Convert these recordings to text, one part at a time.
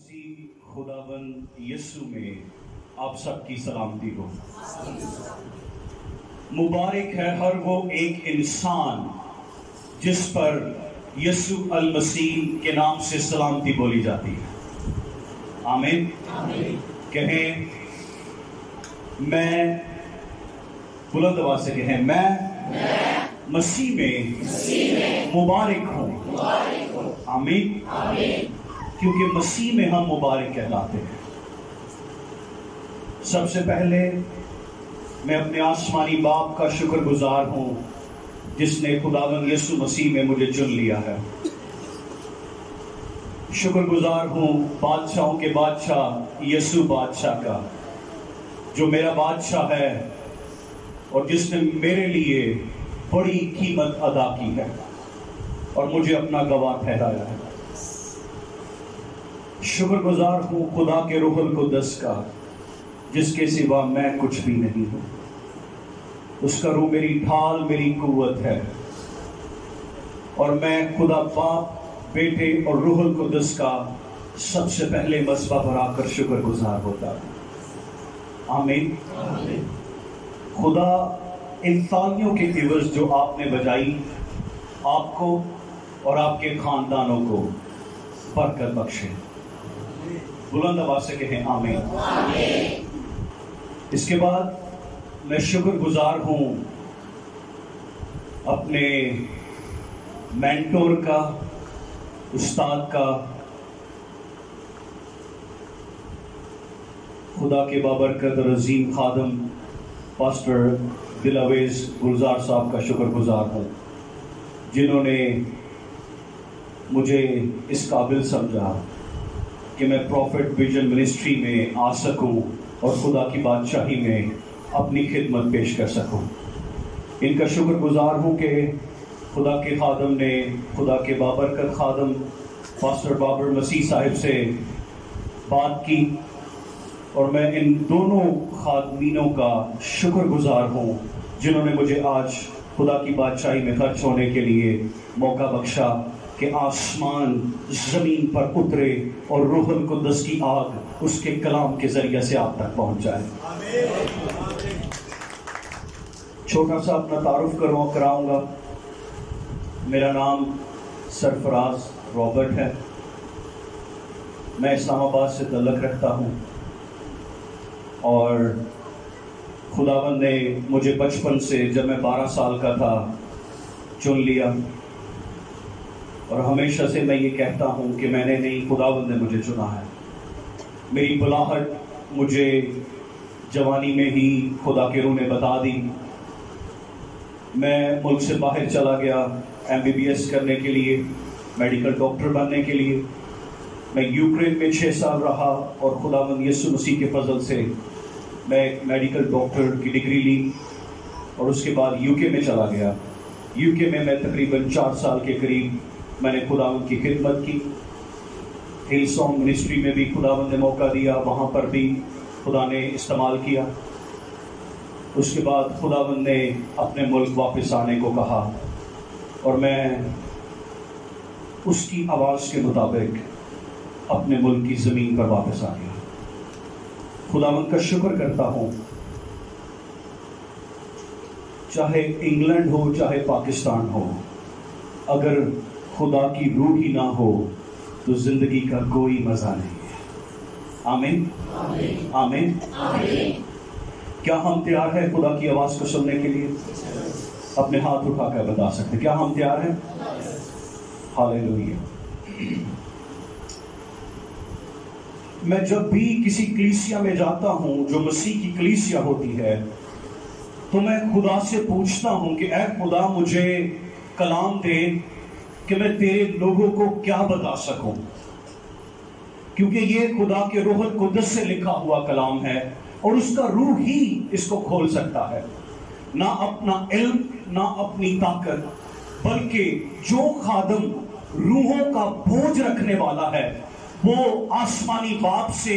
مسیح خداوند یسوع میں آپ سب کی سلامتی ہو۔ مبارک ہے ہر وہ ایک انسان جس پر یسوع المسیح کے نام سے سلامتی بولی جاتی ہے۔ آمین۔ کہیں میں بلند آواز سے کہیں میں مسیح میں مبارک ہوں۔ آمین۔ کیونکہ مسیح میں ہم مبارک کہلاتے ہیں۔ سب سے پہلے میں اپنے آسمانی باپ کا شکر گزار ہوں جس نے خداوند یسوع مسیح میں مجھے چن لیا ہے۔ شکر گزار ہوں بادشاہوں کے بادشاہ یسوع بادشاہ کا جو میرا بادشاہ ہے اور جس نے میرے لیے بڑی قیمت ادا کی ہے اور مجھے اپنا گواہ ٹھہرایا ہے۔ شکر گزار ہوں خدا کے روح القدس کا جس کے سوا میں کچھ بھی نہیں ہوں۔ اس کا روح میری ڈھال، میری قوت ہے، اور میں خدا باپ، بیٹے اور روح القدس کا سب سے پہلے مصباح پر آ کر شکر گزار ہوتا ہوں۔ آمین۔ خدا ان تالیوں کے عوض جو آپ نے بجائی آپ کو اور آپ کے خاندانوں کو برکت بخشے۔ بلند آواز سے کہیں آمین۔ اس کے بعد میں شکر گزار ہوں اپنے مینٹور کا، استاد کا، خدا کے بابرکت اور عظیم خادم پاسٹر دلاویز گلزار صاحب کا شکر گزار ہوں جنہوں نے مجھے اس قابل سمجھا کہ میں پروفٹ ویژن منسٹری میں آ سکوں اور خدا کی بادشاہی میں اپنی خدمت پیش کر سکوں۔ ان کا شکر گزار ہوں کہ خدا کے خادم نے، خدا کے بابرکت خادم پاسٹر بابر مسیح صاحب سے بات کی، اور میں ان دونوں خادمینوں کا شکر گزار ہوں جنہوں نے مجھے آج خدا کی بادشاہی میں خرچ ہونے کے لیے موقع بخشا کہ آسمان زمین پر اترے اور روح القدس کی آگ اس کے کلام کے ذریعے سے آپ تک پہنچ جائے۔ چھوٹا سا اپنا تعارف کراؤں گا۔ میرا نام سرفراز رابرٹ ہے۔ میں اسلام آباد سے تعلق رکھتا ہوں، اور خداوند نے مجھے بچپن سے جب میں 12 سال کا تھا چن لیا، اور ہمیشہ سے میں یہ کہتا ہوں کہ میں نے نہیں، خداوند نے مجھے چنا ہے۔ میری بلاہٹ مجھے جوانی میں ہی خدا کے روح نے بتا دی۔ میں ملک سے باہر چلا گیا MBBS کرنے کے لیے، میڈیکل ڈاکٹر بننے کے لیے۔ میں یوکرین میں 6 سال رہا، اور خداوند یسوع مسیح کے فضل سے میں میڈیکل ڈاکٹر کی ڈگری لی، اور اس کے بعد UK میں چلا گیا۔ UK میں تقریباً 4 سال کے قریب میں نے خداوند کی خدمت کی۔ ہل سانگ منسٹری میں بھی خداوند نے موقع دیا، وہاں پر بھی خدا نے استعمال کیا۔ اس کے بعد خداوند نے اپنے ملک واپس آنے کو کہا، اور میں اس کی آواز کے مطابق اپنے ملک کی زمین پر واپس آ گیا۔ خداوند کا شکر کرتا ہوں، چاہے انگلینڈ ہو چاہے پاکستان ہو، اگر خدا کی روح ہی نہ ہو تو زندگی کا کوئی مزہ نہیں ہے۔ آمین۔ آمین۔ کیا ہم تیار ہیں خدا کی آواز کو سننے کے لیے؟ اپنے ہاتھ اٹھا کر بتا سکتے کیا ہم تیار ہیں؟ ہاللیلویا۔ میں جب بھی کسی کلیسیا میں جاتا ہوں جو مسیح کی کلیسیا ہوتی ہے، تو میں خدا سے پوچھتا ہوں کہ اے خدا مجھے کلام دے کہ میں تیرے لوگوں کو کیا بتا سکوں، کیونکہ یہ خدا کے روح القدس سے لکھا ہوا کلام ہے، اور اس کا روح ہی اس کو کھول سکتا ہے۔ نہ اپنا علم، نہ اپنی طاقت، بلکہ جو خادم روحوں کا بوجھ رکھنے والا ہے وہ آسمانی باپ سے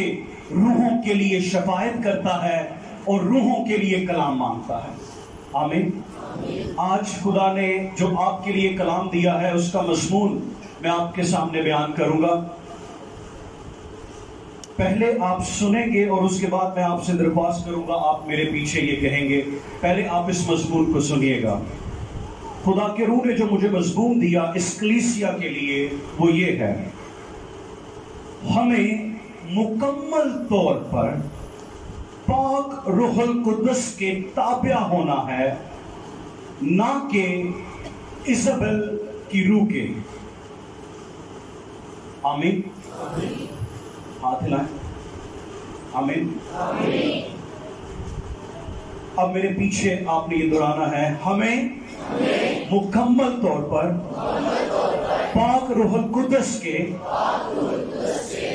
روحوں کے لیے شفاعت کرتا ہے اور روحوں کے لیے کلام مانگتا ہے۔ آمین۔ آج خدا نے جو آپ کے لیے کلام دیا ہے اس کا مضمون میں آپ کے سامنے بیان کروں گا۔ پہلے آپ سنیں گے اور اس کے بعد میں آپ سے درخواست کروں گا آپ میرے پیچھے یہ کہیں گے. پہلے آپ اس مضمون کو سنیے گا. خدا کے روح نے جو مجھے مضمون دیا اس کلیسیا کے لیے وہ یہ ہے: ہمیں مکمل طور پر پاک روح القدس کے تابع ہونا ہے، نہ کہ ایزابل کی روح کے. آمین. ہاتھ ہلائیں. آمین. اب میرے پیچھے آپ نے یہ دہرانا ہے: ہمیں مکمل طور پر پاک روح القدس کے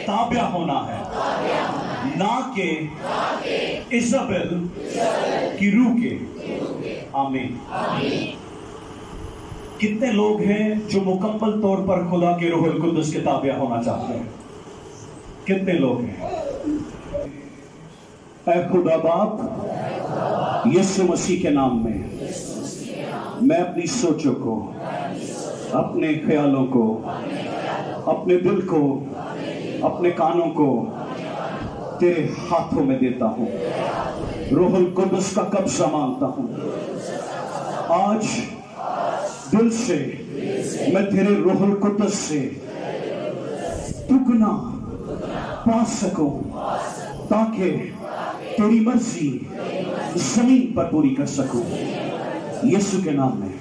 تابع ہونا ہے، نہ کہ ایزابل کی روح کے. آمین. کتنے لوگ ہیں جو مکمل طور پر خدا کے روح القدس کے تابع ہونا چاہتے ہیں؟ کتنے لوگ ہیں؟ اے خدا باپ، یسوع مسیح کے نام میں میں اپنی سوچوں کو، اپنے خیالوں کو، اپنے دل کو، اپنے کانوں کو تیرے ہاتھوں میں دیتا ہوں. روح القدس کا قبضہ مانگتا ہوں. آج دل سے میں تیرے روح القدس سے دگنا پا سکوں، تاکہ تیری مرضی زمین پر پوری کر سکوں. یسوع کے نام میں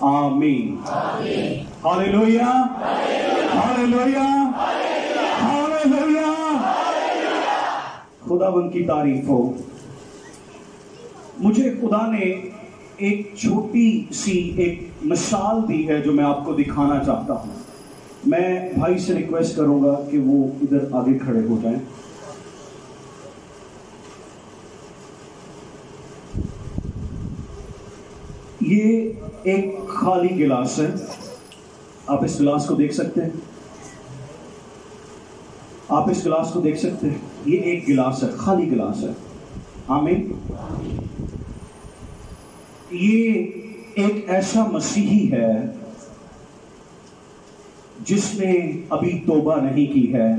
آمین. Hallelujah, hallelujah, hallelujah. خداوند کی تعریف ہو. مجھے خدا نے ایک چھوٹی سی ایک مثال دی ہے جو میں آپ کو دکھانا چاہتا ہوں. میں بھائی سے ریکویسٹ کروں گا کہ وہ ادھر آگے کھڑے ہو جائیں. یہ ایک خالی گلاس ہے. آپ اس گلاس کو دیکھ سکتے ہیں؟ آپ اس گلاس کو دیکھ سکتے ہیں؟ یہ ایک گلاس ہے، خالی گلاس ہے. آمین. یہ ایک ایسا مسیحی ہے جس نے ابھی توبہ نہیں کی ہے،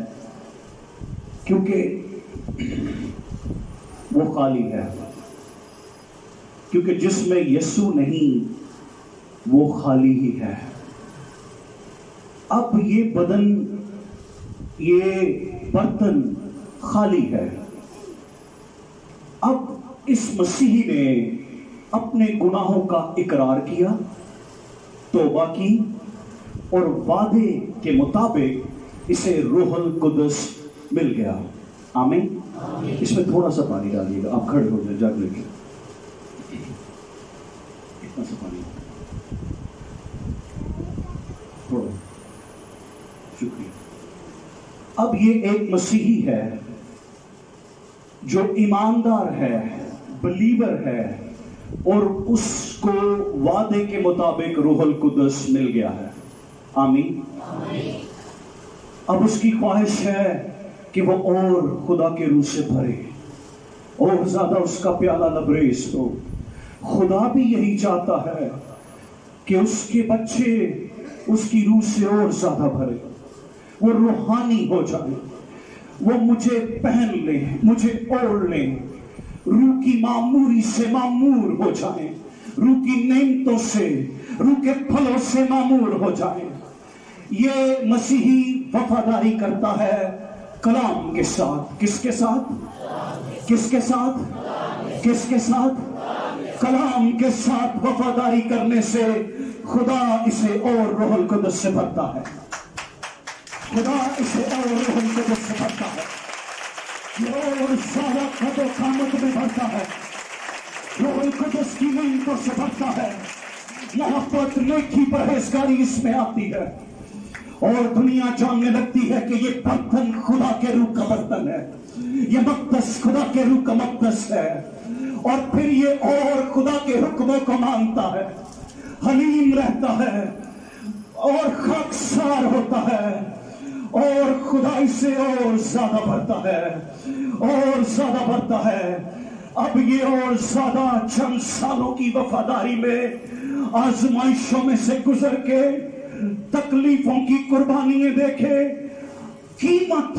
کیونکہ وہ خالی ہے. کیونکہ جس میں یسوع نہیں وہ خالی ہی ہے. اب یہ بدن، یہ برتن خالی ہے. اب اس مسیحی نے اپنے گناہوں کا اقرار کیا، توبہ کی، اور وعدے کے مطابق اسے روح القدس مل گیا. آمین. اس میں تھوڑا سا پانی ڈالیے گا. آپ کھڑے ہو جائیں جگ لے کے. اتنا سا پانی تھوڑا. شکریہ. اب یہ ایک مسیحی ہے جو ایماندار ہے، بلیور ہے، اور اس کو وعدے کے مطابق روح القدس مل گیا ہے. آمین. اب اس کی خواہش ہے کہ وہ اور خدا کے روح سے بھرے، اور زیادہ اس کا پیالہ لبریز ہو. خدا بھی یہی چاہتا ہے کہ اس کے بچے اس کی روح سے اور زیادہ بھرے، وہ روحانی ہو جائے، وہ مجھے پہن لیں، مجھے اوڑھ لیں، روح کی معموری سے معمور ہو جائیں، روح کی نعمتوں سے، روح کے پھلوں سے معمور ہو جائیں. یہ مسیحی وفاداری کرتا ہے کلام کے ساتھ. کس کے ساتھ؟ کس کے ساتھ؟ کس کے ساتھ؟ کلام کے ساتھ وفاداری کرنے سے خدا اسے اور روح القدس سے بھرتا ہے. خدا اسے اور روح القدس سے بھرتا ہے. یہ اور زیادہ قد و قامت میں بھرتا ہے. روح القدس کی نعمتوں سے بھرتا ہے. محبت، نیکی، پرہیزگاری اس میں آتی ہے، اور دنیا جاننے لگتی ہے کہ یہ برتن خدا کے روح کا برتن ہے، یہ مقدس خدا کے روح کا مقدس ہے. اور پھر یہ اور خدا کے حکموں کو مانتا ہے، حلیم رہتا ہے، اور خاکسار ہوتا ہے، اور خدا اسے اور زیادہ بھرتا ہے، اور زیادہ بھرتا ہے. اب یہ اور زیادہ چند سالوں کی وفاداری میں، آزمائشوں میں سے گزر کے، تکلیفوں کی قربانیاں دیکھے، قیمت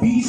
20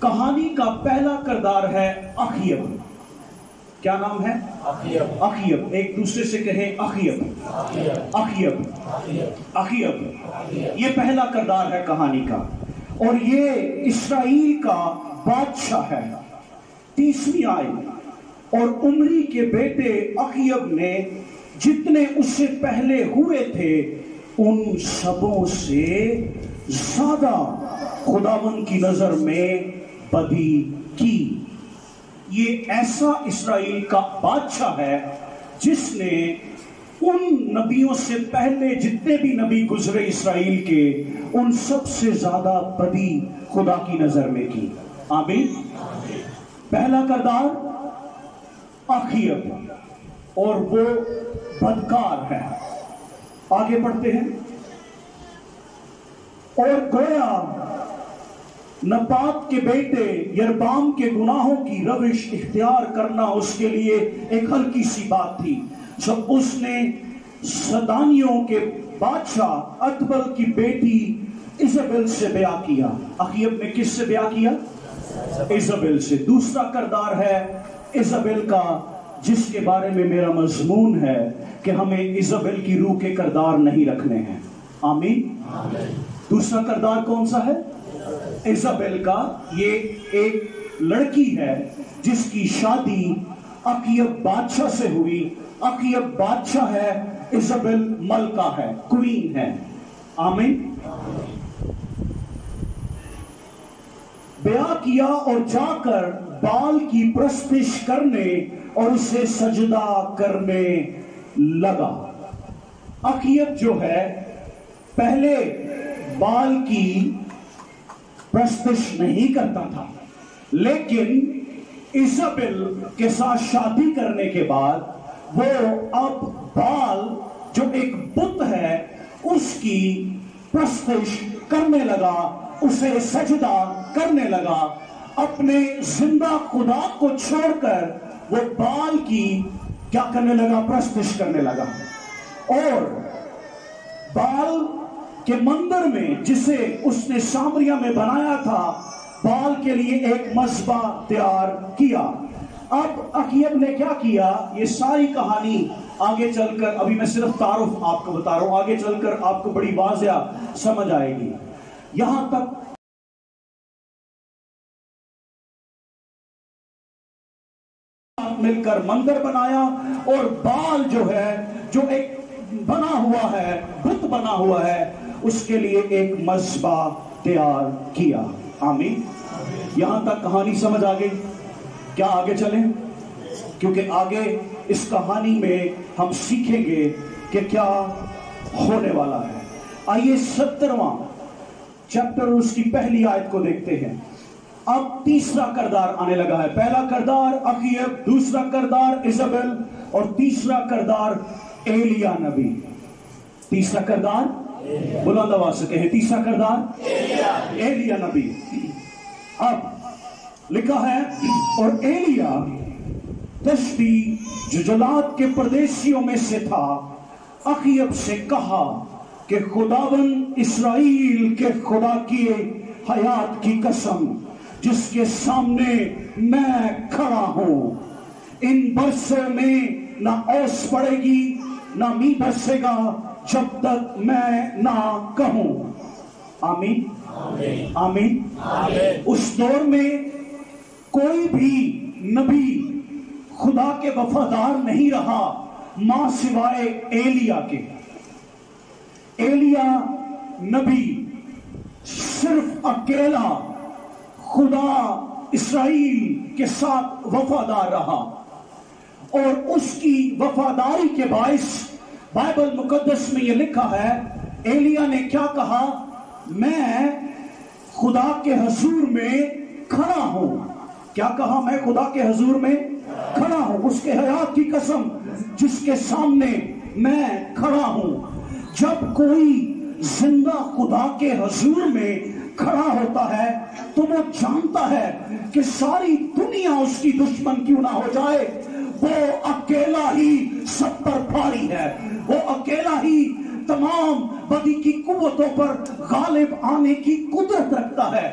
کہانی کا پہلا کردار ہے اخیب. کیا نام ہے؟ اخیب. ایک دوسرے سے کہیں اخیب. اخیب. اخیب. یہ پہلا کردار ہے کہانی کا، اور یہ اسرائیل کا بادشاہ ہے. 30ویں آیت، اور عمری کے بیٹے اخیب نے جتنے اس سے پہلے ہوئے تھے ان سبوں سے زیادہ خداوند کی نظر میں بدی کی. یہ ایسا اسرائیل کا بادشاہ ہے جس نے ان نبیوں سے پہلے جتنے بھی نبی گزرے اسرائیل کے، ان سب سے زیادہ بدی خدا کی نظر میں کی. آمین. پہلا کردار اخیب، اور وہ بدکار ہے. آگے پڑھتے ہیں. اور گویا نبات کے بیٹے یربام کے گناہوں کی روش اختیار کرنا اس کے لیے ایک ہلکی سی بات تھی. جب اس نے صدانیوں کے بادشاہ اتبل کی بیٹی ایزابل سے بیاہ کیا. اخیب نے کس سے بیاہ کیا؟ ایزابل سے. دوسرا کردار ہے ایزابل کا، جس کے بارے میں میرا مضمون ہے کہ ہمیں ایزابل کی روح کے کردار نہیں رکھنے ہیں. آمین. دوسرا کردار کون سا ہے؟ ایزابل کا. یہ ایک لڑکی ہے جس کی شادی اخیب بادشاہ سے ہوئی. اخیب بادشاہ ہے، ایزابل ملکہ ہے، کوئین ہے. آمین. بیاہ کیا اور جا کر بال کی پرستش کرنے اور اسے سجدہ کرنے لگا. اخیب جو ہے پہلے بال کی پرستش نہیں کرتا تھا، لیکن ایزابل کے ساتھ شادی کرنے کے بعد وہ اب بال جو ایک بت ہے اس کی پرستش کرنے لگا، اسے سجدہ کرنے لگا. اپنے زندہ خدا کو چھوڑ کر وہ بال کی کیا کرنے لگا؟ پرستش کرنے لگا. اور بال کے مندر میں جسے اس نے سامریا میں بنایا تھا، بال کے لیے ایک مذبح تیار کیا. اب اخیب نے کیا کیا؟ یہ ساری کہانی آگے چل کر، ابھی میں صرف تعارف آپ کو بتا رہا ہوں، آگے چل کر آپ کو بڑی واضح سمجھ آئے گی. یہاں تک مل کر مندر بنایا، اور بال جو ہے، جو ایک بنا ہوا ہے، بت بنا ہوا ہے، اس کے لیے ایک مذبح تیار کیا. آمین. یہاں تک کہانی سمجھ آ گئی؟ کیا آگے چلیں؟ کیونکہ آگے اس کہانی میں ہم سیکھیں گے کہ کیا ہونے والا ہے. آئیے 17واں چیپٹر اس کی پہلی آیت کو دیکھتے ہیں. اب تیسرا کردار آنے لگا ہے. پہلا کردار اخیب، دوسرا کردار ایزابل، اور تیسرا کردار ایلیا نبی. تیسرا کردار بلند آواز سے کہیں، تیسرا کردار ایلیا نبی. اب لکھا ہے، اور ایلیا تشبی جو جلاد کے پردیسیوں میں سے تھا اخیب سے کہا کہ خداوند اسرائیل کے خدا کی حیات کی قسم جس کے سامنے میں کھڑا ہوں، ان برسوں میں نہ اوس پڑے گی نہ می برسے گا جب تک میں نہ کہوں. آمین. آمین. اس دور میں کوئی بھی نبی خدا کے وفادار نہیں رہا ماں سوائے ایلیا کے. ایلیا نبی صرف اکیلا خدا اسرائیل کے ساتھ وفادار رہا، اور اس کی وفاداری کے باعث بائبل مقدس میں یہ لکھا ہے، ایلیا نے کیا کہا؟ میں خدا کے حضور میں کھڑا ہوں. کیا کہا؟ میں خدا کے حضور میں کھڑا ہوں، اس کے حیات کی قسم جس کے سامنے میں کھڑا ہوں. جب کوئی زندہ خدا کے حضور میں کھڑا ہوتا ہے تو وہ جانتا ہے کہ ساری دنیا اس کی دشمن کیوں نہ ہو جائے، وہ اکیلا ہی سب پر بھاری ہے، وہ اکیلا ہی تمام بدی کی قوتوں پر غالب آنے کی قدرت رکھتا ہے،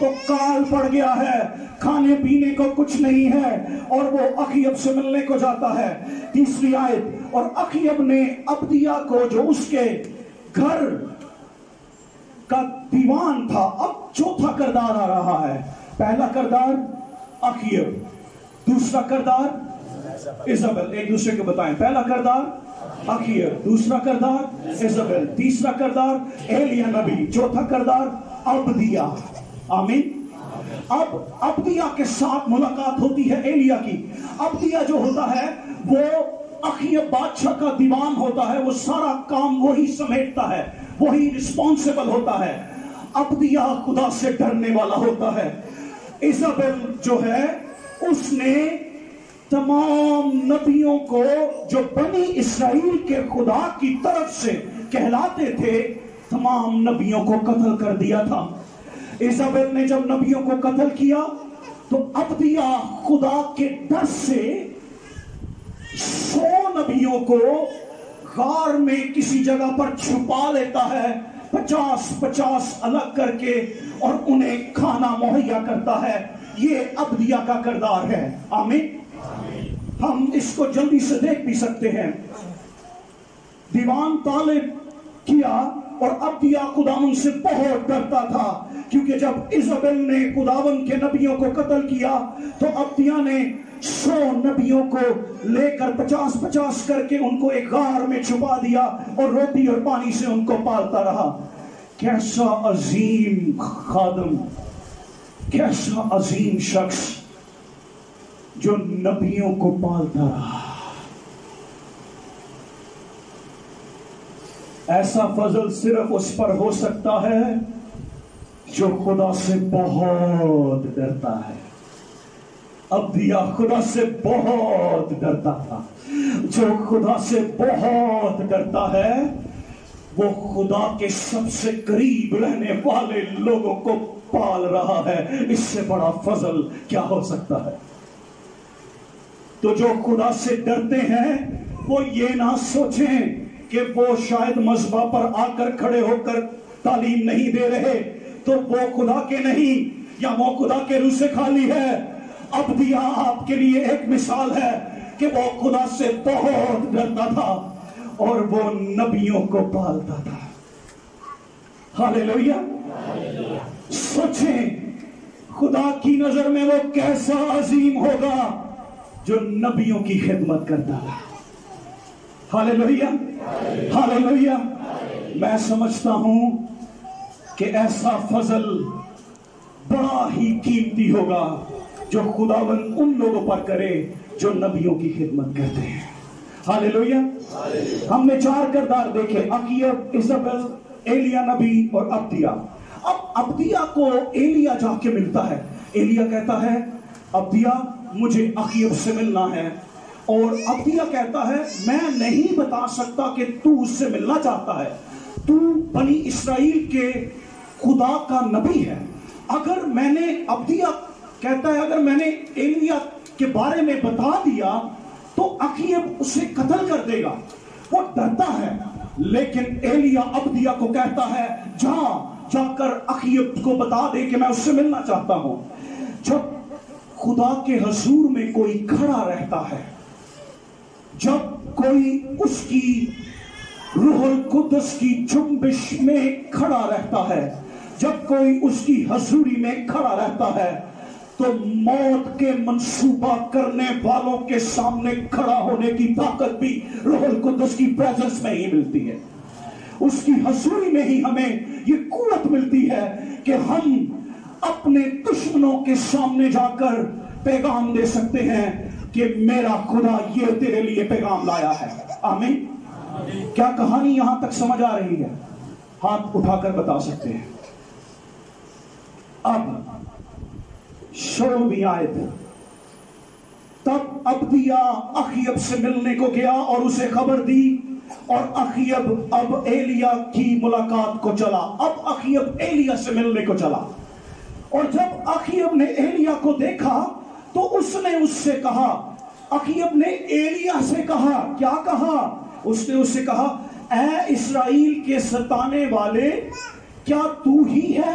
تو کال پڑ گیا ہے، کھانے پینے کو کچھ نہیں ہے، اور وہ اخیب سے ملنے کو جاتا ہے۔ تیسری آیت، اور اخیب نے عبدیہ کو جو اس کے گھر کا دیوان تھا، اب چوتھا کردار آ رہا ہے۔ پہلا کردار اخیب، دوسرا کردار ایزابل، ایک دوسرے کو بتائیں، پہلا کردار اخیب، دوسرا کردار ایزابل، تیسرا کردار ایلیا نبی، چوتھا کردار عبدیہ۔ آمین۔ اب عبدیہ کے ساتھ ملاقات ہوتی ہے ایلیا کی۔ عبدیہ جو ہوتا ہے وہ اخیب بادشاہ کا دیوان ہوتا ہے، وہ سارا کام وہی سمیٹتا ہے، وہی رسپانسیبل ہوتا ہے۔ عبدیہ خدا سے ڈرنے والا ہوتا ہے۔ ایزابل جو ہے اس نے تمام نبیوں کو جو بنی اسرائیل کے خدا کی طرف سے کہلاتے تھے، تمام نبیوں کو قتل کر دیا تھا۔ ایزابل نے جب نبیوں کو قتل کیا تو عبدیہ خدا کے ڈر سے 100 نبیوں کو غار میں کسی جگہ پر چھپا لیتا ہے، 50 الگ کر کے، اور انہیں کھانا مہیا کرتا ہے۔ یہ عبدیہ کا کردار ہے۔ آمین۔ ہم اس کو جلدی سے دیکھ بھی سکتے ہیں۔ دیوان طالب کیا، اور عبدیہ خداوند سے بہت ڈرتا تھا، کیونکہ جب ایزابل نے خداوند کے نبیوں کو قتل کیا تو عبدیہ نے 100 نبیوں کو لے کر 50 کر کے ان کو ایک غار میں چھپا دیا، اور روٹی اور پانی سے ان کو پالتا رہا۔ کیسا عظیم خادم، کیسا عظیم شخص جو نبیوں کو پالتا رہا۔ ایسا فضل صرف اس پر ہو سکتا ہے جو خدا سے بہت ڈرتا ہے۔ عبدیہ خدا سے بہت ڈرتا تھا۔ جو خدا سے بہت ڈرتا ہے وہ خدا کے سب سے قریب رہنے والے لوگوں کو پال رہا ہے۔ اس سے بڑا فضل کیا ہو سکتا ہے؟ تو جو خدا سے ڈرتے ہیں وہ یہ نہ سوچیں کہ وہ شاید مذبح پر آ کر کھڑے ہو کر تعلیم نہیں دے رہے تو وہ خدا کے نہیں، یا وہ خدا کے روح سے خالی ہے۔ عبدیہ آپ کے لیے ایک مثال ہے کہ وہ خدا سے بہت ڈرتا تھا اور وہ نبیوں کو پالتا تھا۔ ہاللیلویہ۔ سوچیں خدا کی نظر میں وہ کیسا عظیم ہوگا جو نبیوں کی خدمت کرتا ہے۔ ہاللیلویہ، ہاللیلویہ۔ میں سمجھتا ہوں کہ ایسا فضل بڑا ہی قیمتی ہوگا جو خداوند ان لوگوں پر کرے جو نبیوں کی خدمت کرتے ہیں۔ ہاللیلویہ۔ ہم نے 4 کردار دیکھے، اخیب، ایزابل، ایلیا نبی اور عبدیہ۔ اب عبدیہ کو ایلیا جا کے ملتا ہے۔ ایلیا کہتا ہے عبدیہ مجھے اخیب سے ملنا ہے، اور عبدیہ کہتا ہے میں نہیں بتا سکتا کہ تو اس سے ملنا چاہتا ہے، تو بنی اسرائیل کے خدا کا نبی ہے۔ اگر میں نے، عبدیہ کہتا ہے اگر میں نے ایلیا کے بارے میں بتا دیا تو اخیب اسے قتل کر دے گا۔ وہ ڈرتا ہے، لیکن ایلیا عبدیہ کو کہتا ہے جا کر اخیب کو بتا دے کہ میں اس سے ملنا چاہتا ہوں۔ جب خدا کے حضور میں کوئی کھڑا رہتا ہے، جب کوئی اس کی روح القدس کی جنبش میں کھڑا رہتا ہے، جب کوئی اس کی حضوری میں کھڑا رہتا ہے، تو موت کے منصوبہ کرنے والوں کے سامنے کھڑا ہونے کی طاقت بھی روح القدس کی پریزنس میں ہی ملتی ہے۔ اس کی حضوری میں ہی ہمیں یہ قوت ملتی ہے کہ ہم اپنے دشمنوں کے سامنے جا کر پیغام دے سکتے ہیں کہ میرا خدا یہ تیرے لیے پیغام لایا ہے۔ آمین۔ کیا کہانی یہاں تک سمجھ آ رہی ہے؟ ہاتھ اٹھا کر بتا سکتے ہیں۔ اب 16ویں آیت، تب عبدیہ اخیب سے ملنے کو گیا اور اسے خبر دی، اور اخیب اب ایلیا کی ملاقات کو چلا۔ اب اخیب ایلیا سے ملنے کو چلا، اور جب اخیب نے ایلیا کو دیکھا تو اس نے اس سے کہا، اخیب نے ایلیا سے کہا، کیا کہا؟ اس نے اس سے کہا اے اسرائیل کے ستانے والے، کیا تو ہی ہے؟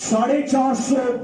450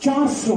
400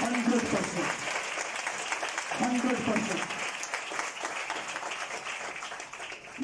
100%।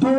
2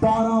12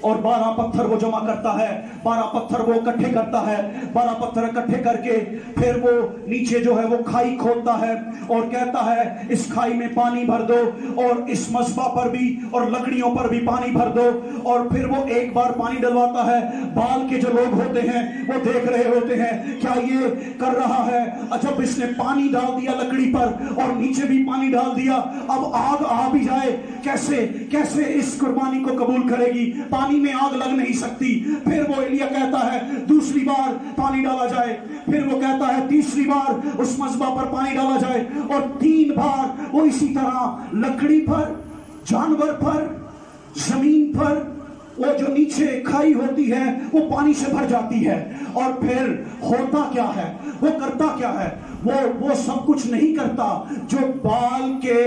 اور 12 پتھر وہ جمع کرتا ہے، 12 پتھر وہ اکٹھے کرتا ہے، 12 پتھر اکٹھے کر کے پھر وہ نیچے جو ہے وہ کھائی کھودتا ہے اور کہتا ہے اس کھائی میں پانی بھر دو اور اس مذبح پر بھی اور لکڑیوں پر بھی پانی بھر دو، اور پھر وہ ایک بار پانی ڈلواتا ہے۔ بال کے جو لوگ ہوتے ہیں وہ دیکھ رہے ہوتے ہیں کیا یہ کر رہا ہے، جب اس نے پانی ڈال دیا لکڑی پر اور نیچے بھی پانی ڈال دیا، اب آگ آ بھی جائے کیسے اس قربانی کو قبول کرے گی، پانی میں آگ لگ نہیں سکتی۔ پھر وہ ایلیا کہتا ہے دوسری بار پانی ڈالا جائے، پھر وہ کہتا ہے تیسری بار اس مذبح پر پانی ڈالا جائے، اور 3 بار وہ اسی طرح لکڑی پر، جانور پر، زمین پر، وہ جو نیچے کھائی ہوتی ہے وہ پانی سے بھر جاتی ہے۔ اور پھر ہوتا کیا ہے، وہ کرتا کیا ہے، وہ سب کچھ نہیں کرتا جو بال کے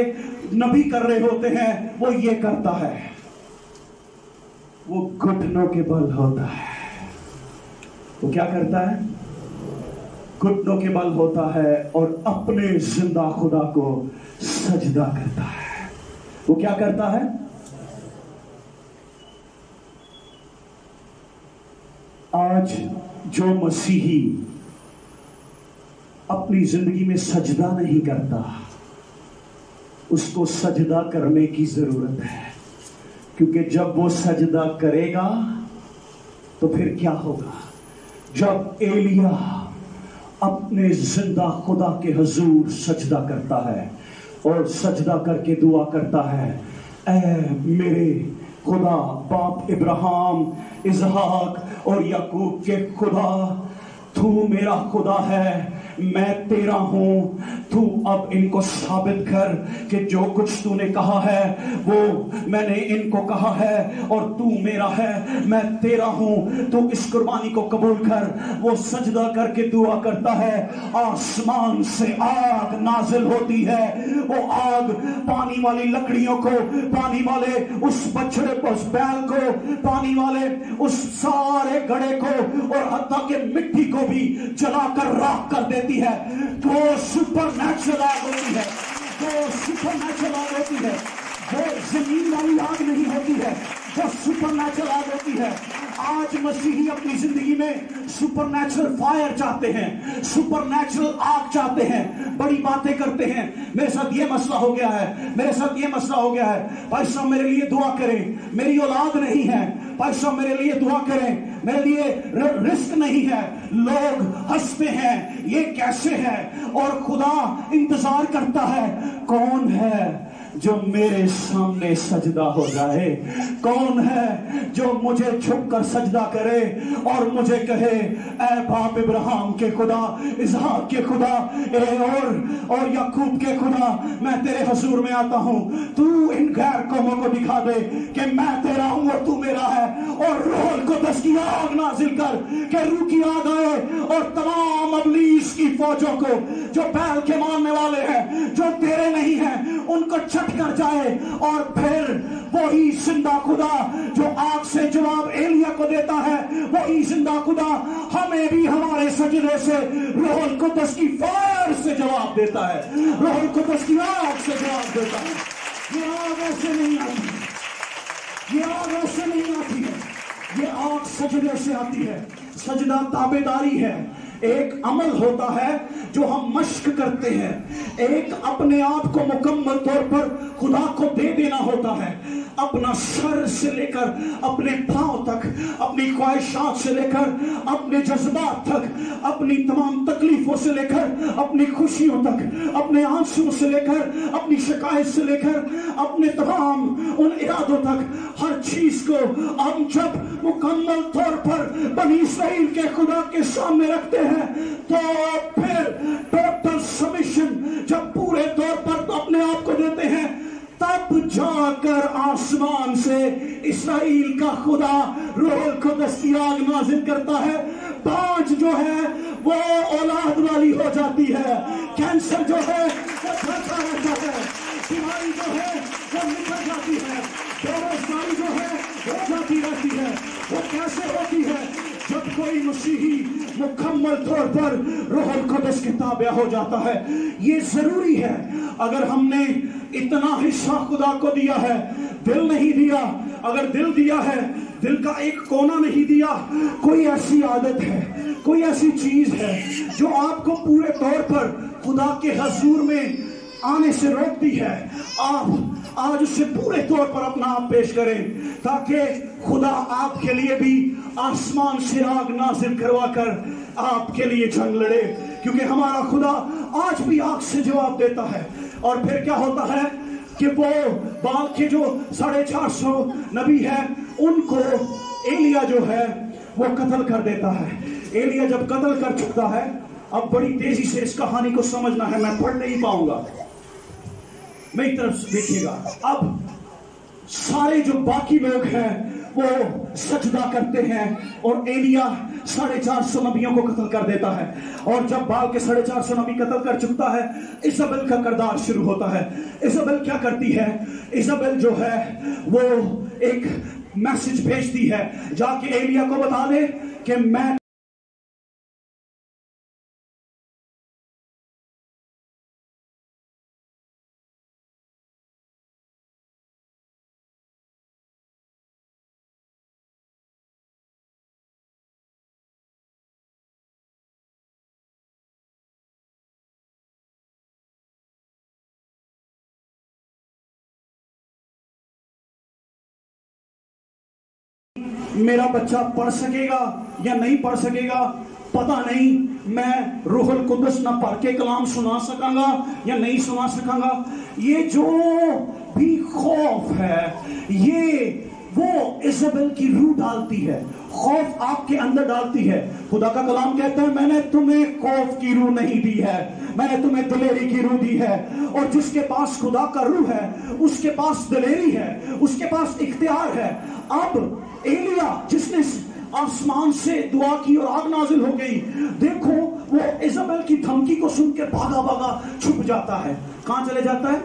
نبی کر رہے ہوتے ہیں، وہ یہ کرتا ہے، وہ گھٹنوں کے بل ہوتا ہے۔ وہ کیا کرتا ہے؟ گھٹنوں کے بل ہوتا ہے اور اپنے زندہ خدا کو سجدہ کرتا ہے۔ وہ کیا کرتا ہے؟ آج جو مسیحی اپنی زندگی میں سجدہ نہیں کرتا، اس کو سجدہ کرنے کی ضرورت ہے، کیونکہ جب وہ سجدہ کرے گا تو پھر کیا ہوگا؟ جب ایلیا اپنے زندہ خدا کے حضور سجدہ کرتا ہے اور سجدہ کر کے دعا کرتا ہے، اے میرے خدا باپ ابراہیم، اسحاق اور یعقوب کے خدا، تو میرا خدا ہے، میں تیرا ہوں، تو اب ان کو ثابت کر کہ جو کچھ تو نے کہا ہے وہ میں نے ان کو کہا ہے، اور تو میرا ہے، میں تیرا ہوں، تو اس قربانی کو قبول کر۔ وہ سجدہ کر کے دعا کرتا ہے، آسمان سے آگ نازل ہوتی ہے، وہ آگ پانی والی لکڑیوں کو، پانی والے اس بچڑے کو، اس بیل کو، پانی والے اس سارے گڑھے کو اور حتیٰ کہ مٹی کو بھی جلا کر راکھ کر دیتی ہے۔ وہ سپر نیچرل آگ ہوتی ہے، وہ سپر نیچرل آگ ہوتی ہے، وہ زمین والی آگ نہیں ہوتی ہے، وہ سپر نیچرل آگ ہوتی ہے۔ آج مسیحی اپنی زندگی میں سپر نیچرل فائر چاہتے ہیں، سپر نیچرل آگ چاہتے ہیں، بڑی باتیں کرتے ہیں، میرے ساتھ یہ مسئلہ ہو گیا ہے، میرے ساتھ یہ مسئلہ ہو گیا ہے، بھائی صاحب میرے لیے دعا کریں، میری اولاد نہیں ہے، بھائی صاحب میرے لیے دعا کریں، میرے لیے رزق نہیں ہے۔ لوگ ہنستے ہیں، یہ کیسے ہے، اور خدا انتظار کرتا ہے، کون ہے جو میرے سامنے سجدہ ہو جائے، کون ہے جو مجھے جھک کر سجدہ کرے اور مجھے کہے، اے باپ ابراہیم کے خدا، اسحاق کے خدا، اور یعقوب کے خدا، میں تیرے حضور میں آتا ہوں، تو ان غیر قوموں کو دکھا دے کہ میں تیرا ہوں اور تو میرا ہے، اور روح القدس کی آگ نازل کر کہ روح کی آگ آئے اور تمام ابلیس کی فوجوں کو جو بیل کے ماننے والے ہیں، جو تیرے نہیں ہیں، ان کو چھٹ کر جائے، اور پھر وہی زندہ خدا جو آگ سے جواب ایلیا کو دیتا ہے، وہی زندہ خدا ہمیں بھی ہمارے سجدے سے روح القدس کی فائر سے جواب دیتا ہے، روح القدس کی آگ سے جواب دیتا ہے۔ یہ آگ ایسے نہیں آتی، یہ آگ ایسے نہیں آتی ہے، یہ آگ سجدے سے آتی ہے۔ سجدہ تابعداری ہے، ایک عمل ہوتا ہے جو ہم مشق کرتے ہیں، ایک اپنے آپ کو مکمل طور پر خدا کو دے دینا ہوتا ہے، اپنا سر سے لے کر اپنے پاؤں تک، اپنی خواہشات سے لے کر اپنے جذبات تک، اپنی تمام تکلیفوں سے لے کر اپنی خوشیوں تک، اپنے آنسوں سے لے کر اپنی شکایت سے لے کر اپنے تمام ان ارادوں تک، ہر چیز کو ہم جب مکمل طور پر بنی اسرائیل کے خدا کے سامنے رکھتے ہیں تو پھر ٹوٹل سبمیشن جب پورے طور پر اپنے آپ کو دیتے ہیں، تب جا کر آسمان سے اسرائیل کا خدا روح القدس کی آگ نازل کرتا ہے۔ بانج جو ہے وہ اولاد والی ہو جاتی ہے، کینسر جو ہے وہ بھرتا رہتا ہے، بیماری جو ہے وہ نکل جاتی ہے، بے روزگاری جو ہے ہو جاتی رہتی ہے۔ وہ کیسے ہوتی ہے؟ جب کوئی مسیحی مکمل طور پر روح القدس کے تابع ہو جاتا ہے۔ یہ ضروری ہے، اگر ہم نے اتنا حصہ خدا کو دیا ہے، دل نہیں دیا، اگر دل دیا ہے، دل کا ایک کونا نہیں دیا. کوئی ایسی عادت ہے, کوئی ایسی چیز ہے جو آپ کو پورے طور پر خدا کے حضور میں آنے سے روکتی ہے. آپ آج اس سے پورے طور پر اپنا آپ پیش کریں تاکہ خدا آپ کے لیے بھی آسمان سے آگ نازل کروا کر آپ کے لیے جنگ لڑے, کیونکہ ہمارا خدا آج بھی آگ سے جواب دیتا ہے. اور پھر کیا ہوتا ہے کہ وہ بال کے جو 450 نبی ہیں ان کو ایلیا جو ہے وہ قتل کر دیتا ہے. ایلیا جب قتل کر چکتا ہے, اب بڑی تیزی سے اس کہانی کو سمجھنا ہے, میں پڑھ نہیں پاؤں گا, میری طرف دیکھیے گا. اب سارے جو باقی لوگ ہیں وہ سجدہ کرتے ہیں اور ایلیا 450 نبیوں کو قتل کر دیتا ہے. اور جب بال کے 450 نبی قتل کر چکتا ہے, ایزابل کا کردار شروع ہوتا ہے. ایزابل کیا کرتی ہے؟ ایزابل جو ہے وہ ایک میسج بھیجتی ہے, جا کے ایلیا کو بتا دے کہ میں میرا بچہ پڑھ سکے گا یا نہیں پڑھ سکے گا پتہ نہیں, میں روح القدس نہ پڑھ کے کلام سنا سکاں گا یا نہیں سنا سکاں گا. یہ جو بھی خوف ہے یہ وہ ایزابل کی روح ڈالتی ہے, خوف آپ کے اندر ڈالتی ہے. خدا کا کلام کہتا ہے میں نے تمہیں خوف کی روح نہیں دی ہے, میں نے تمہیں دلیری کی روح دی ہے. اور جس کے پاس خدا کا روح ہے اس کے پاس دلیری ہے, اس کے پاس اختیار ہے. اب ایلیا جس نے آسمان سے دعا کی اور آگ نازل ہو گئی, دیکھو وہ ایزابل کی دھمکی کو سن کے بھاگا بھاگا چھپ جاتا ہے. کہاں چلے جاتا ہے؟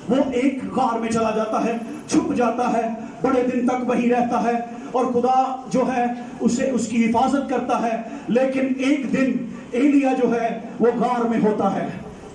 وہ ایک غار میں چلا جاتا ہے, چھپ جاتا ہے, بڑے دن تک وہی رہتا ہے اور خدا جو ہے اسے اس کی حفاظت کرتا ہے. لیکن ایک دن ایلیا جو ہے وہ غار میں ہوتا ہے.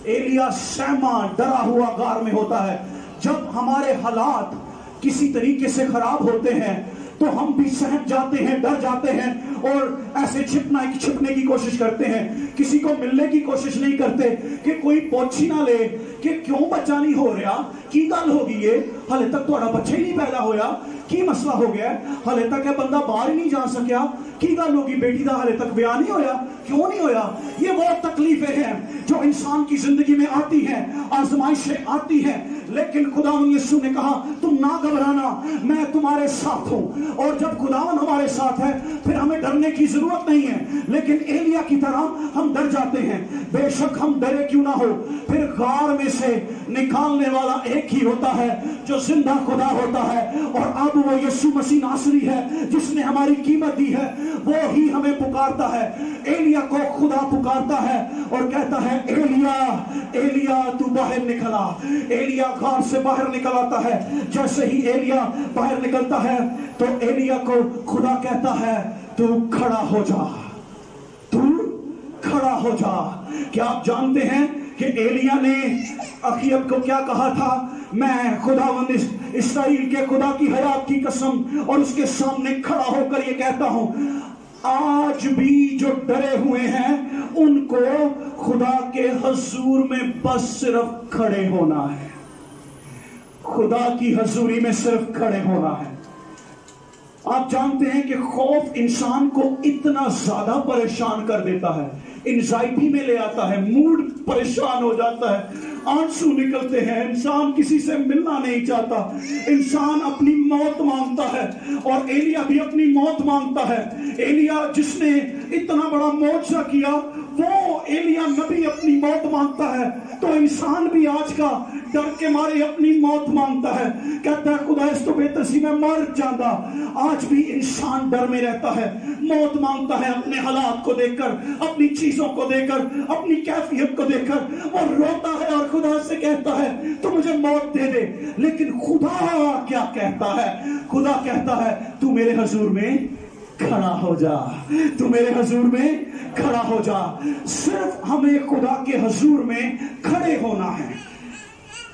ایلیا سہما ڈرا ہوا غار میں ہوتا ہے. جب ہمارے حالات کسی طریقے سے خراب ہوتے ہیں تو ہم بھی سہم جاتے ہیں, ڈر جاتے ہیں اور ایسے چھپنے کی کوشش کرتے ہیں. کسی کو ملنے کی کوشش نہیں کرتے کہ کوئی پوچھی نہ لے کہ کیوں بچہ نہیں ہو رہا, کی گل ہوگی, یہ ہلے تک تھوڑا بچہ ہی نہیں پیدا ہویا, کی مسئلہ ہو گیا, ہلے تک یہ بندہ باہر ہی نہیں جا سکیا, کی گل ہوگی بیٹی دا ہلے تک بیاہ نہیں ہویا, کیوں نہیں ہویا. یہ وہ تکلیفیں ہیں جو انسان کی زندگی میں آتی ہیں, آزمائشیں آتی ہیں, لیکن خداوند یسوع نے کہا تم نہ گھبرانا, میں تمہارے ساتھ ہوں. اور جب خداوند ہمارے ساتھ ہے پھر ہمیں ڈرنے کی ضرورت نہیں ہے. لیکن ایلیا کی طرح ہم ڈر جاتے ہیں. بے شک ہم ڈرے کیوں نہ ہو, پھر غار میں سے نکالنے والا ایک ہی ہوتا ہے جو زندہ خدا ہوتا ہے, اور اب وہ یسوع مسیح ناصری ہے جس نے ہماری قیمت دی ہے. وہ ہی ہمیں پکارتا ہے. ایلیا کو خدا پکارتا ہے اور کہتا ہے ایلیا ایلیا تو باہر نکلا. ایلیا غار سے باہر نکل آتا ہے. جیسے ہی ایلیا باہر نکلتا ہے تو ایلیا کو خدا کہتا ہے تو کھڑا ہو جا, تو کھڑا ہو جا. کیا آپ جانتے ہیں کہ ایلیا نے اخیب کو کیا کہا تھا؟ میں خداوند اسرائیل کے خدا کی حیات کی قسم اور اس کے سامنے کھڑا ہو کر یہ کہتا ہوں, آج بھی جو ڈرے ہوئے ہیں ان کو خدا کے حضور میں بس صرف کھڑے ہونا ہے. خدا کی حضوری میں صرف کھڑے ہونا ہے. آپ جانتے ہیں کہ خوف انسان کو اتنا زیادہ پریشان کر دیتا ہے, انزائٹی میں لے آتا ہے, موڈ پریشان ہو جاتا ہے, آنسو نکلتے ہیں, انسان کسی سے ملنا نہیں چاہتا, انسان اپنی موت مانگتا ہے. اور ایلیا بھی اپنی موت مانگتا ہے. ایلیا جس نے اتنا بڑا معجزہ کیا وہ ایلیا نبی اپنی موت مانگتا ہے. تو انسان بھی آج کا ڈر کے مارے اپنی موت مانگتا ہے, کہتا ہے خدا اس تو بہتر سی میں مر جاتا. آج بھی انسان ڈر میں رہتا ہے, موت مانگتا ہے اپنے حالات کو دیکھ کر, اپنی چیزوں کو دیکھ کر, اپنی کیفیت کو دیکھ کر. وہ روتا ہے اور خدا سے کہتا ہے تو مجھے موت دے دے. لیکن خدا کیا کہتا ہے؟ خدا کہتا ہے تو میرے حضور میں کھڑا ہو جا, تو میرے حضور میں کھڑا ہو جا. صرف ہمیں خدا کے حضور میں کھڑے ہونا ہے.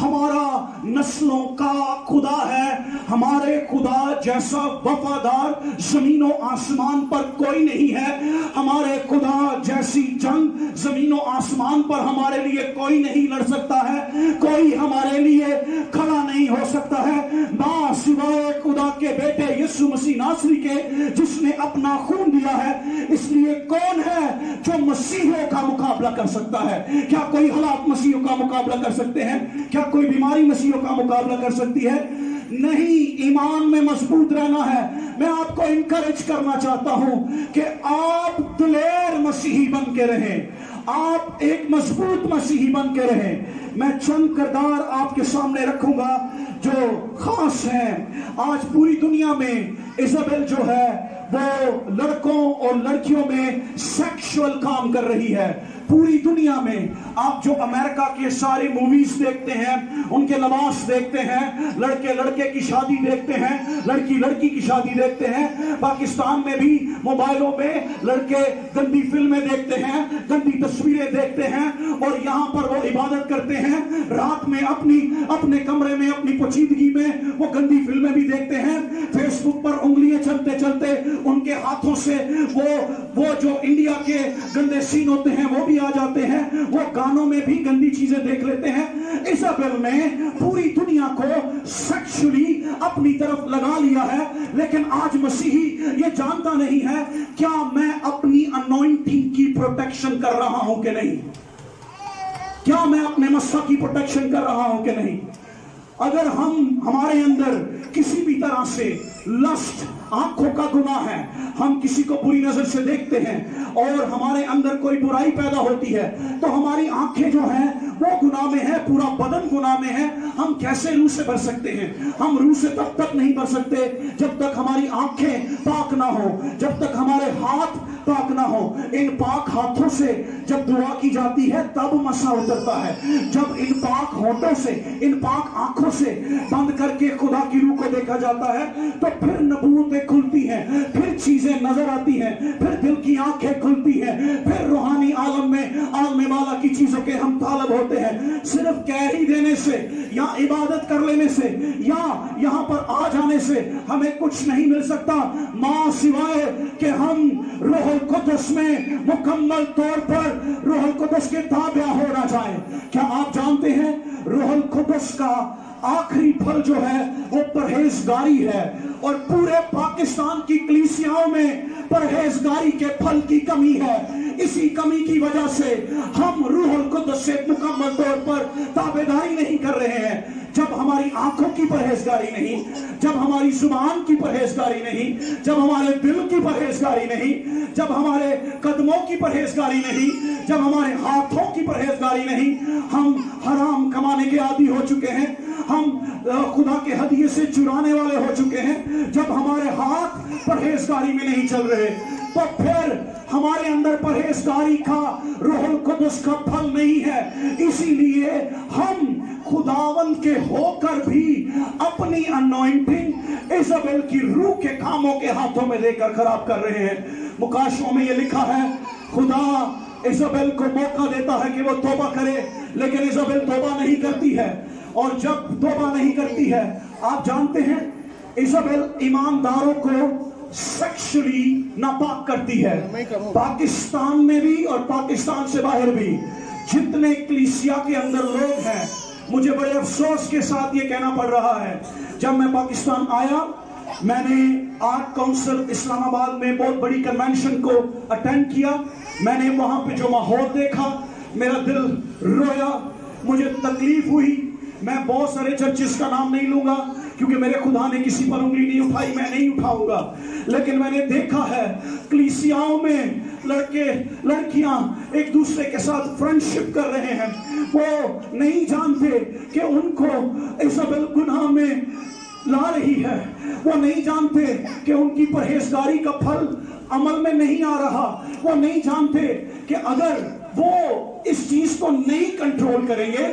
ہمارا نسلوں کا خدا ہے. ہمارے خدا جیسا وفادار زمین و آسمان پر کوئی نہیں ہے. ہمارے خدا جیسی جنگ زمین و آسمان پر ہمارے لیے کوئی نہیں لڑ سکتا ہے. کوئی ہمارے لیے کھڑا نہیں ہو سکتا ہے ماں سوائے خدا کے بیٹے یسوع مسیح ناصری کے, جس نے اپنا خون دیا ہے. اس لیے کون ہے جو مسیحوں کا مقابلہ کر سکتا ہے؟ کیا کوئی حالات مسیحوں کا مقابلہ کر سکتے ہیں؟ کیا کوئی بیماری مسیحوں کا مقابلہ کر سکتی ہے؟ نہیں. ایمان میں مضبوط رہنا ہے. میں آپ کو انکریج کرنا چاہتا ہوں کہ آپ دلیر مسیحی بن کے رہیں, آپ ایک مضبوط مسیحی بن کے رہیں. میں چند کردار آپ کے سامنے رکھوں گا جو خاص ہیں. آج پوری دنیا میں ایزابل جو ہے وہ لڑکوں اور لڑکیوں میں سیکشول کام کر رہی ہے. پوری دنیا میں آپ جو امریکہ کے ساری موویز دیکھتے ہیں, ان کے لباس دیکھتے ہیں, لڑکے لڑکے کی شادی دیکھتے ہیں, لڑکی لڑکی کی شادی دیکھتے ہیں. پاکستان میں بھی موبائلوں میں لڑکے گندی فلمیں دیکھتے ہیں, گندی تصویریں دیکھتے ہیں, اور یہاں پر وہ عبادت کرتے ہیں. رات میں اپنے کمرے میں اپنی پوشیدگی میں وہ گندی فلمیں بھی دیکھتے ہیں. فیس بک پر انگلیاں چلتے چلتے ان کے ہاتھوں سے وہ جو انڈیا کے گندے سین ہوتے ہیں وہ بھی آ جاتے ہیں. وہ گانوں میں بھی گندی چیزیں دیکھ لیتے ہیں. ایزابل نے پوری دنیا کو سیکشولی اپنی طرف لگا لیا ہے. لیکن آج مسیحی یہ جانتا نہیں ہے کیا میں اپنی انوائنٹنگ کی پروٹیکشن کر رہا ہوں کہ نہیں, کیا میں اپنے مسح کی پروٹیکشن کر رہا ہوں کہ نہیں. اگر ہمارے اندر کسی بھی طرح سے لسٹ, آنکھوں کا گناہ ہے, ہم کسی کو بری نظر سے دیکھتے ہیں اور ہمارے اندر کوئی برائی پیدا ہوتی ہے, تو ہماری آنکھیں جو ہیں وہ گناہ میں ہے, پورا بدن گناہ میں ہے. ہم کیسے روح سے بھر سکتے ہیں؟ ہم روح سے تب تک نہیں بھر سکتے جب تک ہماری آنکھیں پاک نہ ہو, جب تک ہمارے ہاتھ پاک نہ ہو. ان پاک ہاتھوں سے جب دعا کی جاتی ہے تب مسح اترتا ہے. جب ان پاک ہونٹوں سے, ان پاک آنکھوں سے بند کر کے خدا کی روح کو دیکھا جاتا ہے تو پھر نبوتیں کھلتی ہیں, پھر چیزیں نظر آتی ہیں, پھر دل کی آنکھیں کھلتی ہیں, پھر روحانی عالم میں عالم والا کی چیزوں کے ہم طالب ہوتے ہیں. صرف کہہ ہی دینے سے یا عبادت کر لینے سے یا یہاں پر آ جانے سے ہمیں کچھ نہیں مل سکتا ماں سوائے کہ ہم روح القدس میں مکمل طور پر روح القدس کے تابع ہو نہ جائیں. کیا آپ جانتے ہیں روح القدس کا آخری پھل جو ہے وہ پرہیزگاری ہے, اور پورے پاکستان کی کلیسیاؤں میں پرہیزگاری کے پھل کی کمی ہے. اسی کمی کی وجہ سے ہم روح القدس سے مکمل طور پر تابعداری نہیں کر رہے ہیں. جب ہماری آنکھوں کی پرہیزگاری نہیں, جب ہماری زبان کی پرہیزگاری نہیں, جب ہمارے دل کی پرہیزگاری نہیں, جب ہمارے قدموں کی پرہیزگاری نہیں, جب ہمارے ہاتھوں کی پرہیزگاری نہیں, ہم حرام کمانے کے عادی ہو چکے ہیں, ہم خدا کے ہدیے سے چرانے والے ہو چکے ہیں. جب ہمارے ہاتھ پرہیزگاری میں نہیں چل رہے تو پھر ہمارے اندر پرہیزگاری کا روح القدس کا پھل نہیں ہے. اسی لیے ہم خداوند کے ہو کر بھی اپنی انوائنٹنگ ایزابل کی روح کے کاموں کے ہاتھوں میں لے کر خراب کر رہے ہیں. مکاشفوں میں یہ لکھا ہے خدا ایزابل کو موقع دیتا ہے کہ وہ توبہ کرے, لیکن ایزابل توبہ نہیں کرتی ہے. اور جب توبہ نہیں کرتی ہے, آپ جانتے ہیں ایزابل ایمانداروں کو سیکشلی ناپاک کرتی ہے. پاکستان میں بھی اور پاکستان سے باہر بھی جتنے کلیسیا کے اندر لوگ ہیں, مجھے بڑے افسوس کے ساتھ یہ کہنا پڑ رہا ہے, جب میں پاکستان آیا میں نے آرٹ کونسل اسلام آباد میں بہت بڑی کنونشن کو اٹینڈ کیا. میں نے وہاں پہ جو ماحول دیکھا میرا دل رویا, مجھے تکلیف ہوئی. میں بہت سارے چرچز کا نام نہیں لوں گا کیونکہ میرے خدا نے کسی پر انگلی نہیں اٹھائی, میں نہیں اٹھاؤں گا. لیکن میں نے دیکھا ہے کلیسیاؤں میں لڑکے لڑکیاں ایک دوسرے کے ساتھ فرینڈشپ کر رہے ہیں. وہ نہیں جانتے کہ ان کو ایزابل گناہ میں لا رہی ہے, وہ نہیں جانتے کہ ان کی پرہیزگاری کا پھل عمل میں نہیں آ رہا, وہ نہیں جانتے کہ اگر وہ اس چیز کو نہیں کنٹرول کریں گے